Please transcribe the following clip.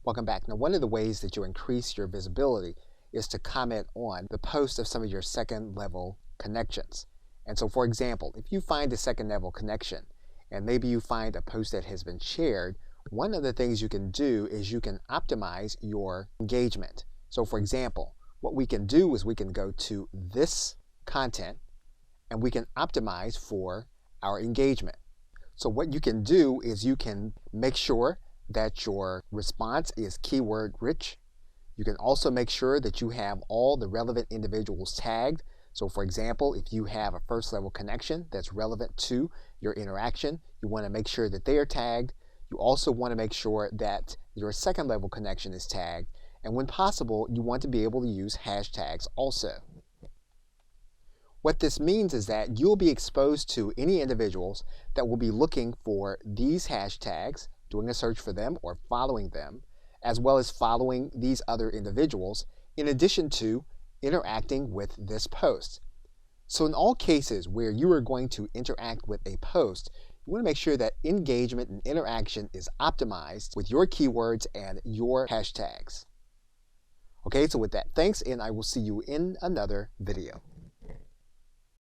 Welcome back. Now, one of the ways that you increase your visibility is to comment on the post of some of your second level connections. And so, for example, if you find a second level connection and maybe you find a post that has been shared, one of the things you can do is you can optimize your engagement. So, for example, what we can do is we can go to this content and we can optimize for our engagement. So what you can do is you can make sure that your response is keyword rich. You can also make sure that you have all the relevant individuals tagged. So for example, if you have a first level connection that's relevant to your interaction, you want to make sure that they are tagged. You also want to make sure that your second level connection is tagged. And when possible, you want to be able to use hashtags also. What this means is that you'll be exposed to any individuals that will be looking for these hashtags, doing a search for them or following them, as well as following these other individuals, in addition to interacting with this post. So in all cases where you are going to interact with a post, you want to make sure that engagement and interaction is optimized with your keywords and your hashtags. Okay, so with that, thanks, and I will see you in another video.